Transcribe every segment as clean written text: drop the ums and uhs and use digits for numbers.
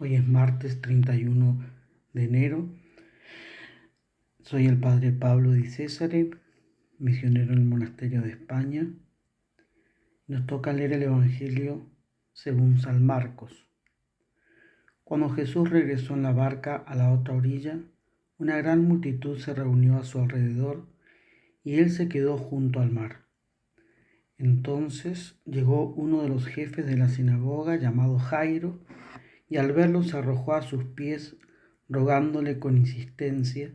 Hoy es martes 31 de enero. Soy el padre Pablo Di Césare, misionero en el monasterio de España. Nos toca leer el Evangelio según San Marcos. Cuando Jesús regresó en la barca a la otra orilla, una gran multitud se reunió a su alrededor y él se quedó junto al mar. Entonces llegó uno de los jefes de la sinagoga llamado Jairo, y al verlo se arrojó a sus pies, rogándole con insistencia: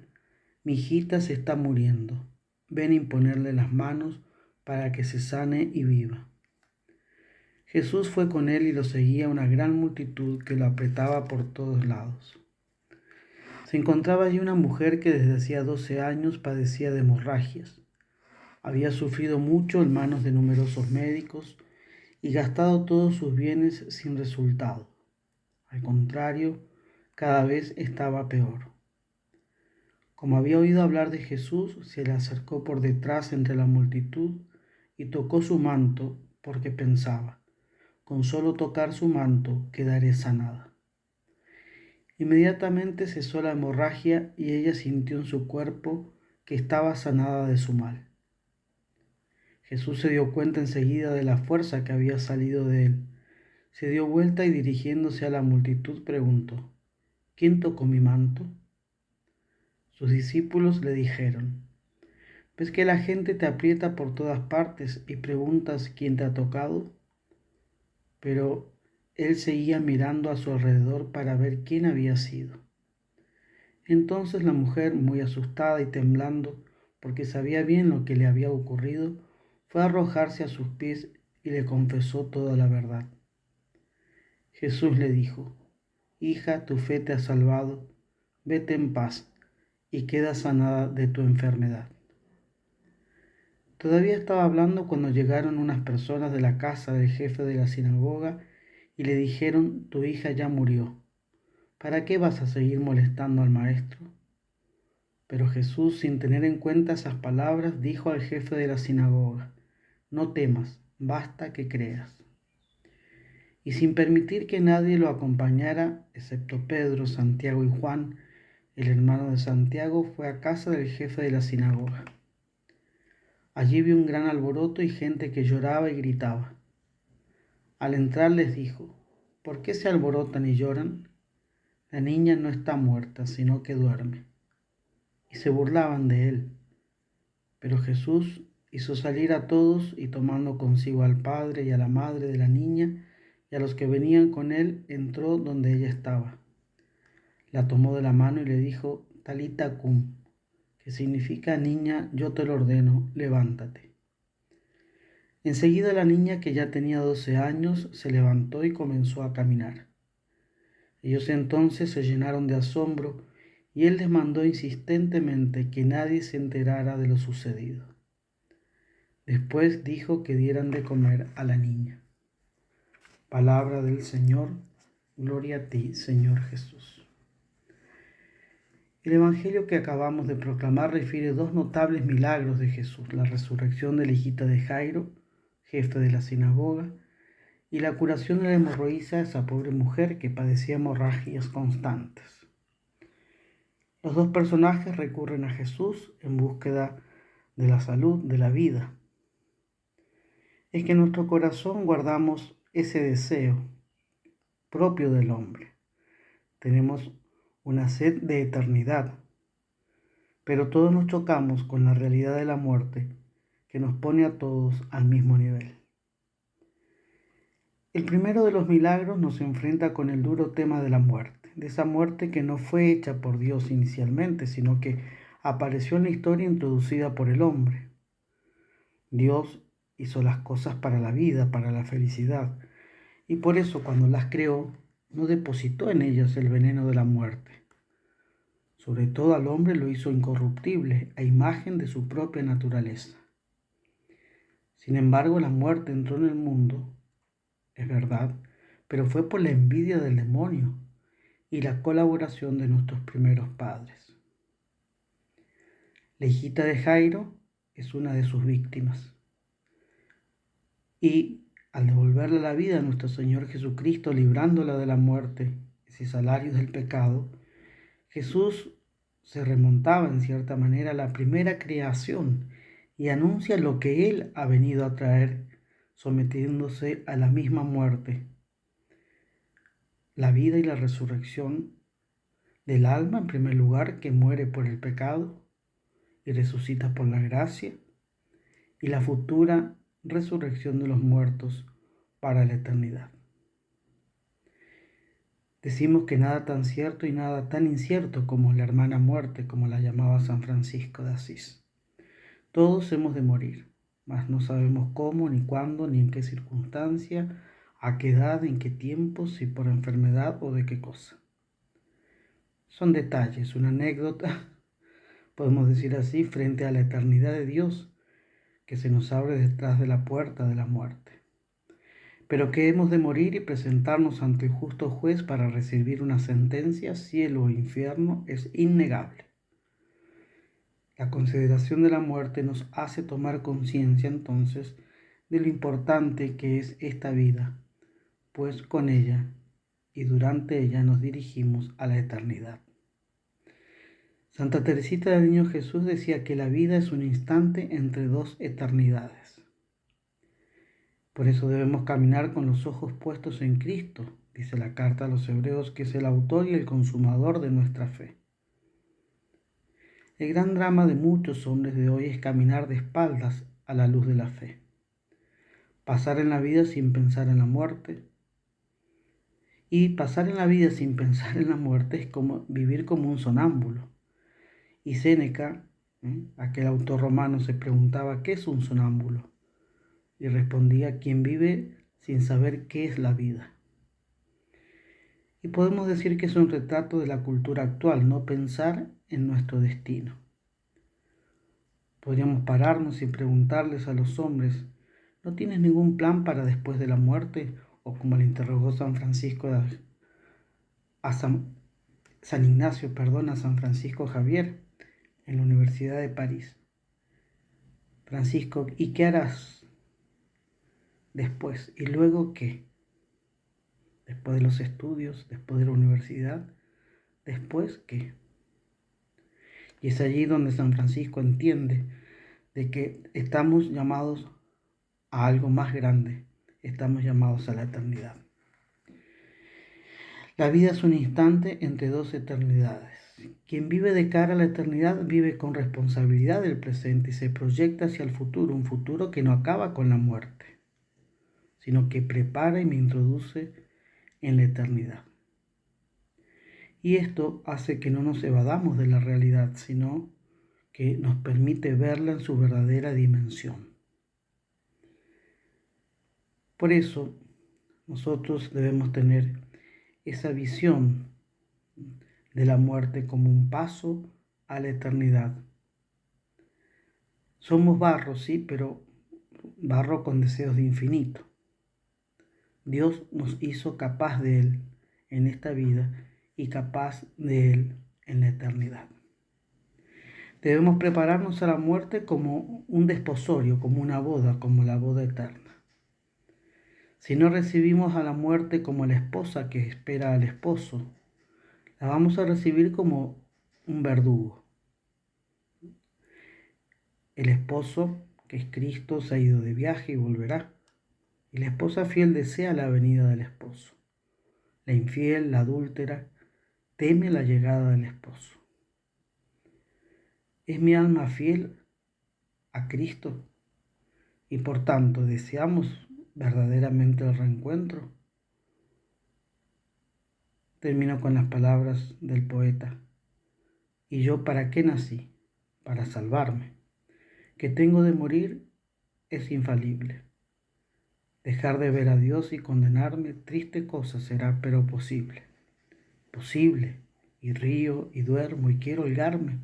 «Mi hijita se está muriendo. Ven a imponerle las manos para que se sane y viva». Jesús fue con él y lo seguía una gran multitud que lo apretaba por todos lados. Se encontraba allí una mujer que desde hacía 12 años padecía de hemorragias. Había sufrido mucho en manos de numerosos médicos y gastado todos sus bienes sin resultado. Al contrario, cada vez estaba peor. Como había oído hablar de Jesús, se le acercó por detrás entre la multitud y tocó su manto, porque pensaba: con solo tocar su manto quedaré sanada. Inmediatamente cesó la hemorragia y ella sintió en su cuerpo que estaba sanada de su mal. Jesús se dio cuenta enseguida de la fuerza que había salido de él. Se dio vuelta y dirigiéndose a la multitud preguntó: ¿quién tocó mi manto? Sus discípulos le dijeron: ¿ves que la gente te aprieta por todas partes y preguntas quién te ha tocado? Pero él seguía mirando a su alrededor para ver quién había sido. Entonces la mujer, muy asustada y temblando, porque sabía bien lo que le había ocurrido, fue a arrojarse a sus pies y le confesó toda la verdad. Jesús le dijo: «Hija, tu fe te ha salvado, vete en paz y queda sanada de tu enfermedad». Todavía estaba hablando cuando llegaron unas personas de la casa del jefe de la sinagoga y le dijeron: «Tu hija ya murió. ¿Para qué vas a seguir molestando al maestro?». Pero Jesús, sin tener en cuenta esas palabras, dijo al jefe de la sinagoga: «No temas, basta que creas». Y sin permitir que nadie lo acompañara, excepto Pedro, Santiago y Juan, el hermano de Santiago, fue a casa del jefe de la sinagoga. Allí vio un gran alboroto y gente que lloraba y gritaba. Al entrar les dijo: «¿Por qué se alborotan y lloran? La niña no está muerta, sino que duerme». Y se burlaban de él. Pero Jesús hizo salir a todos y, tomando consigo al padre y a la madre de la niña y a los que venían con él, entró donde ella estaba. La tomó de la mano y le dijo: «Talita cum», que significa: «Niña, yo te lo ordeno, levántate». Enseguida la niña, que ya tenía 12 años, se levantó y comenzó a caminar. Ellos entonces se llenaron de asombro y él les mandó insistentemente que nadie se enterara de lo sucedido. Después dijo que dieran de comer a la niña. Palabra del Señor. Gloria a ti, Señor Jesús. El Evangelio que acabamos de proclamar refiere dos notables milagros de Jesús: la resurrección de la hijita de Jairo, jefe de la sinagoga, y la curación de la hemorroísa de esa pobre mujer que padecía hemorragias constantes. Los dos personajes recurren a Jesús en búsqueda de la salud, de la vida. Es que en nuestro corazón guardamos ese deseo propio del hombre. Tenemos una sed de eternidad, pero todos nos chocamos con la realidad de la muerte, que nos pone a todos al mismo nivel. El primero de los milagros nos enfrenta con el duro tema de la muerte, de esa muerte que no fue hecha por Dios inicialmente, sino que apareció en la historia introducida por el hombre. Dios hizo las cosas para la vida, para la felicidad, y por eso cuando las creó, no depositó en ellas el veneno de la muerte. Sobre todo al hombre lo hizo incorruptible, a imagen de su propia naturaleza. Sin embargo, la muerte entró en el mundo, es verdad, pero fue por la envidia del demonio y la colaboración de nuestros primeros padres. La hijita de Jairo es una de sus víctimas. Y al devolverle la vida a nuestro Señor Jesucristo, librándola de la muerte, ese salario del pecado, Jesús se remontaba en cierta manera a la primera creación y anuncia lo que Él ha venido a traer, sometiéndose a la misma muerte, la vida y la resurrección del alma en primer lugar, que muere por el pecado y resucita por la gracia, y la futura resurrección de los muertos para la eternidad. Decimos que nada tan cierto y nada tan incierto como la hermana muerte, como la llamaba San Francisco de Asís. Todos hemos de morir, mas no sabemos cómo, ni cuándo, ni en qué circunstancia, a qué edad, en qué tiempo, si por enfermedad o de qué cosa. Son detalles, una anécdota, podemos decir así, frente a la eternidad de Dios que se nos abre detrás de la puerta de la muerte. Pero que hemos de morir y presentarnos ante el justo juez para recibir una sentencia, cielo o infierno, es innegable. La consideración de la muerte nos hace tomar conciencia entonces de lo importante que es esta vida, pues con ella y durante ella nos dirigimos a la eternidad. Santa Teresita del Niño Jesús decía que la vida es un instante entre dos eternidades. Por eso debemos caminar con los ojos puestos en Cristo, dice la carta a los Hebreos, que es el autor y el consumador de nuestra fe. El gran drama de muchos hombres de hoy es caminar de espaldas a la luz de la fe. Pasar en la vida sin pensar en la muerte. Y pasar en la vida sin pensar en la muerte es como vivir como un sonámbulo. Y Séneca, aquel autor romano, se preguntaba, ¿qué es un sonámbulo? Y respondía, quien vive sin saber qué es la vida. Y podemos decir que es un retrato de la cultura actual, no pensar en nuestro destino. Podríamos pararnos y preguntarles a los hombres, ¿no tienes ningún plan para después de la muerte? O como le interrogó San Francisco a San Ignacio, a San Francisco Javier en la Universidad de París. Francisco, ¿y qué harás después? ¿Y luego qué? Después de los estudios, después de la universidad, ¿después qué? Y es allí donde San Francisco entiende de que estamos llamados a algo más grande, estamos llamados a la eternidad. La vida es un instante entre dos eternidades. Quien vive de cara a la eternidad vive con responsabilidad del presente y se proyecta hacia el futuro, un futuro que no acaba con la muerte, sino que prepara y me introduce en la eternidad. Y esto hace que no nos evadamos de la realidad, sino que nos permite verla en su verdadera dimensión. Por eso, nosotros debemos tener esa visión de la muerte como un paso a la eternidad. Somos barro, sí, pero barro con deseos de infinito. Dios nos hizo capaz de Él en esta vida y capaz de Él en la eternidad. Debemos prepararnos a la muerte como un desposorio, como una boda, como la boda eterna. Si no recibimos a la muerte como la esposa que espera al esposo, la vamos a recibir como un verdugo. El esposo, que es Cristo, se ha ido de viaje y volverá. Y la esposa fiel desea la venida del esposo. La infiel, la adúltera, teme la llegada del esposo. ¿Es mi alma fiel a Cristo? Y por tanto, ¿deseamos verdaderamente el reencuentro? Termino con las palabras del poeta. ¿Y yo para qué nací? Para salvarme. Que tengo de morir es infalible. Dejar de ver a Dios y condenarme, triste cosa será, pero posible. Posible, y río, y duermo, y quiero holgarme.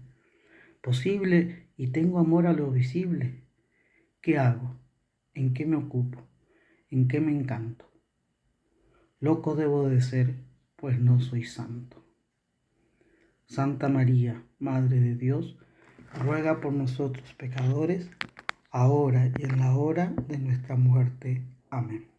Posible, y tengo amor a lo visible. ¿Qué hago? ¿En qué me ocupo? ¿En qué me encanto? Loco debo de ser, pues no soy santo. Santa María, Madre de Dios, ruega por nosotros pecadores, ahora y en la hora de nuestra muerte. Amén.